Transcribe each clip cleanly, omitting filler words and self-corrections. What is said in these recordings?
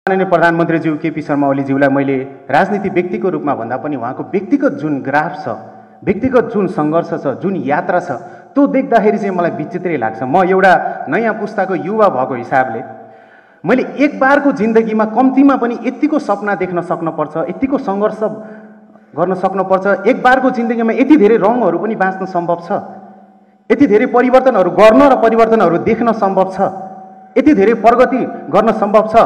माननीय प्रधानमन्त्रीज्यू केपी शर्मा ओलीज्यूलाई मैले राजनीति व्यक्तिको रूपमा भन्दा पनि उहाँको व्यक्तिगत जुन ग्राफ छ, व्यक्तिगत जुन सङ्घर्ष छ, जुन यात्रा छ, त्यो देख्दाखेरि चाहिँ मलाई विचित्रै लाग्छ। म एउटा नयाँ पुस्ताको युवा भएको हिसाबले मैले एक बारको जिन्दगीमा कम्तीमा पनि यतिको सपना देख्न सक्नुपर्छ, यतिको सङ्घर्ष गर्न सक्नुपर्छ, एक बारको जिन्दगीमा यति धेरै रङहरू पनि बाँच्न सम्भव छ, यति धेरै परिवर्तनहरू गर्न र परिवर्तनहरू देख्न सम्भव छ, यति धेरै प्रगति गर्न सम्भव छ।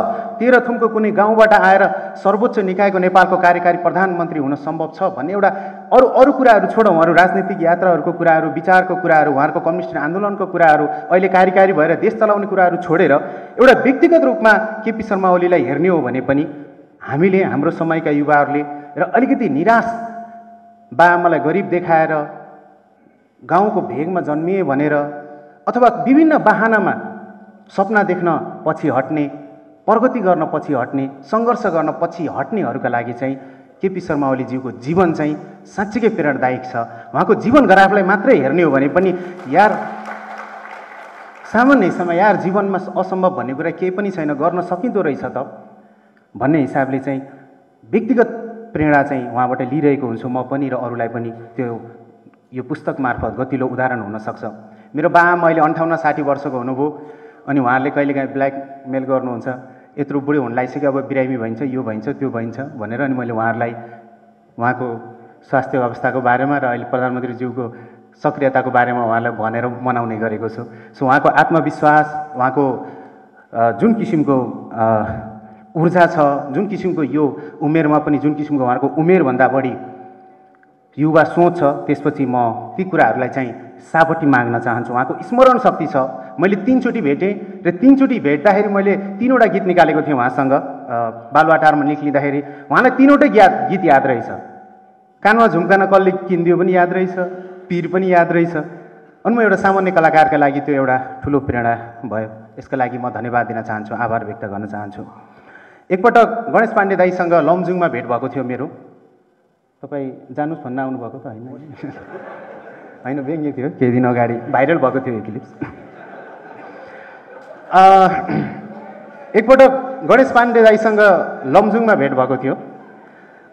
तेह्रथुमको कुनै गाउँबाट आएर सर्वोच्च निकायको नेपालको कार्यकारी प्रधानमन्त्री हुन सम्भव छ भन्ने एउटा अरू कुराहरू छोडौँ, अरू राजनीतिक यात्राहरूको कुराहरू, विचारको कुराहरू, उहाँहरूको कम्युनिस्ट आन्दोलनको कुराहरू, अहिले कार्यकारी भएर देश चलाउने कुराहरू छोडेर एउटा व्यक्तिगत रूपमा केपी शर्मा ओलीलाई हेर्ने हो भने पनि हामीले, हाम्रो समयका युवाहरूले र अलिकति निराश बाआमालाई गरिब देखाएर गाउँको भेगमा जन्मिए भनेर अथवा विभिन्न बहानामा सपना देख्न पछि हट्ने, प्रगति गर्न पछि हट्ने, सङ्घर्ष गर्न पछि हट्नेहरूका लागि चाहिँ केपी शर्मा ओलीज्यूको जीवन चाहिँ साँच्चीकै प्रेरणादायक छ। उहाँको जीवन ग्राफलाई मात्रै हेर्ने हो भने पनि यार सामान्य समय यार जीवनमा असम्भव भन्ने कुरा केही पनि छैन, गर्न सकिँदो रहेछ त भन्ने हिसाबले चाहिँ व्यक्तिगत प्रेरणा चाहिँ उहाँबाट लिइरहेको हुन्छु म पनि र अरूलाई पनि। त्यो यो पुस्तक मार्फत गतिलो उदाहरण हुनसक्छ। मेरो बाआमा अहिले 58-60 वर्षको हुनुभयो अनि उहाँहरूले कहिलेकाहीँ ब्ल्याकमेल गर्नुहुन्छ, यत्रो बुढी हुन लागिसक्यो, अब बिरामी भइन्छ, यो भइन्छ, त्यो भइन्छ भनेर। अनि मैले उहाँहरूलाई उहाँको स्वास्थ्य अवस्थाको बारेमा र अहिले प्रधानमन्त्रीज्यूको सक्रियताको बारेमा उहाँलाई भनेर मनाउने गरेको छु। सो उहाँको आत्मविश्वास, उहाँको जुन किसिमको ऊर्जा छ, जुन किसिमको यो उमेरमा पनि जुन किसिमको उहाँको उमेरभन्दा बढी युवा सोच छ, त्यसपछि म ती कुराहरूलाई चाहिँ सापट्टि माग्न चाहन्छु। उहाँको स्मरण शक्ति छ। मैले 3 चोटि भेटेँ र 3 चोटि भेट्दाखेरि मैले 3वटा गीत निकालेको थिएँ उहाँसँग। बालुवाटारमा निक्लिँदाखेरि उहाँलाई 3वटै गीत याद रहेछ। कानमा झुम्का कसले किनिदियो पनि याद रहेछ, पीर पनि याद रहेछ। अनि म एउटा सामान्य कलाकारका लागि त्यो एउटा ठुलो प्रेरणा भयो। यसका लागि म धन्यवाद दिन चाहन्छु, आभार व्यक्त गर्न चाहन्छु। एकपटक गणेश पाण्डे दाईसँग लमजुङमा भेट भएको थियो मेरो। तपाईँ जानुहोस् भन्न आउनुभएको त होइन? होइन, व्यङ्ग्य थियो, केही दिन अगाडि भाइरल भएको थियो यो क्लिप्स। एकपटक गणेश पाण्डे दाईसँग लमजुङमा भेट भएको थियो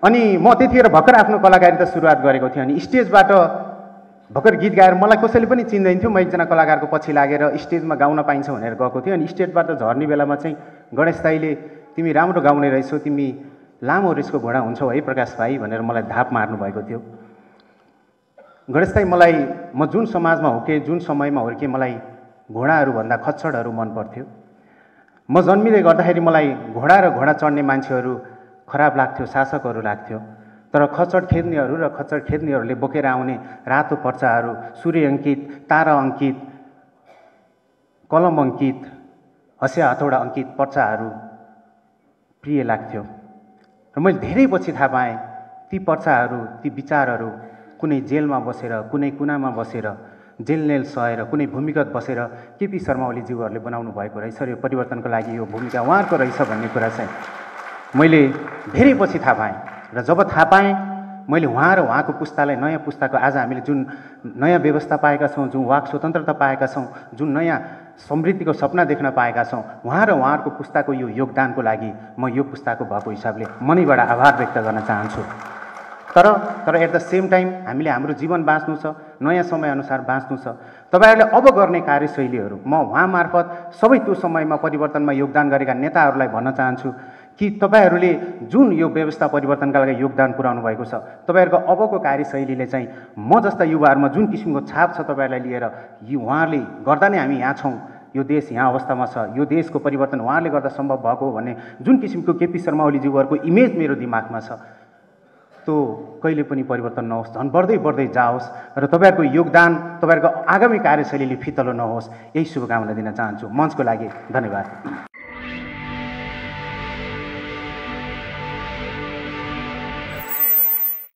अनि म त्यतिखेर भर्खर आफ्नो कलाकारिता सुरुवात गरेको थिएँ। अनि स्टेजबाट भर्खर गीत गाएर मलाई कसैले पनि चिन्दैन थियो। म एकजना कलाकारको पछि लागेर स्टेजमा गाउन पाइन्छ भनेर गएको थिएँ। अनि स्टेजबाट झर्ने बेलामा चाहिँ गणेश दाईले तिमी राम्रो गाउने रहेछौ, तिमी लामो रेसको घोडा हुन्छौ है प्रकाश भाइ भनेर मलाई धाप मार्नु भएको थियो। गणेश दाई मलाई, म जुन समाजमा हुर्केँ, जुन समयमा हुर्केँ, मलाई घोडाहरूभन्दा खच्चडहरू मन पर्थ्यो। म जन्मिँदै गर्दाखेरि मलाई घोडा र घोडा चढ्ने मान्छेहरू खराब लाग्थ्यो, शासकहरू लाग्थ्यो। तर खच्चड खेद्नेहरू र खच्चड खेद्नेहरूले बोकेर आउने रातो पर्चाहरू, सूर्य अङ्कित, तारा अङ्कित, कलम अङ्कित, हँसिया हथौडा अङ्कित पर्चाहरू प्रिय लाग्थ्यो। र मैले धेरै पछि थाहा पाएँ ती पर्चाहरू, ती विचारहरू कुनै जेलमा बसेर, कुनै कुनामा बसेर, जेलनेल सहेर, कुनै भूमिगत बसेर केपी शर्मा ओलीज्यूहरूले बनाउनु भएको रहेछ र यो परिवर्तनको लागि यो भूमिका उहाँको रहेछ भन्ने कुरा चाहिँ मैले धेरै पछि थाहा पाएँ। र जब थाहा पाएँ मैले उहाँ र उहाँको पुस्तालाई, नयाँ पुस्ताको आज हामीले जुन नयाँ व्यवस्था पाएका छौँ, जुन वाक स्वतन्त्रता पाएका छौँ, जुन नयाँ समृद्धिको सपना देख्न पाएका छौँ, उहाँ र उहाँहरूको पुस्ताको यो योगदानको लागि म यो पुस्ताको भएको हिसाबले मनैबाट आभार व्यक्त गर्न चाहन्छु। तर एट द सेम टाइम हामीले हाम्रो जीवन बाँच्नु छ, नयाँ समयअनुसार बाँच्नु छ। तपाईँहरूले अब गर्ने कार्यशैलीहरू म उहाँ मार्फत सबै त्यो समयमा परिवर्तनमा योगदान गरेका नेताहरूलाई भन्न चाहन्छु कि तपाईँहरूले जुन यो व्यवस्था परिवर्तनका लागि योगदान पुर्याउनु भएको छ, तपाईँहरूको अबको कार्यशैलीले चाहिँ म जस्ता युवाहरूमा जुन किसिमको छाप छ तपाईँहरूलाई लिएर, उहाँहरूले गर्दा नै हामी यहाँ छौँ, यो देश यहाँ अवस्थामा छ, यो देशको परिवर्तन उहाँले गर्दा सम्भव भएको हो भन्ने जुन किसिमको केपी शर्मा ओलीज्यूहरूको इमेज मेरो दिमागमा छ, त्यो कहिले पनि परिवर्तन नहोस्, झन् बढ्दै बढ्दै जाओस् र तपाईँहरूको योगदान, तपाईँहरूको आगामी कार्यशैलीले फितलो नहोस्, यही शुभकामना दिन चाहन्छु। मञ्चको लागि धन्यवाद।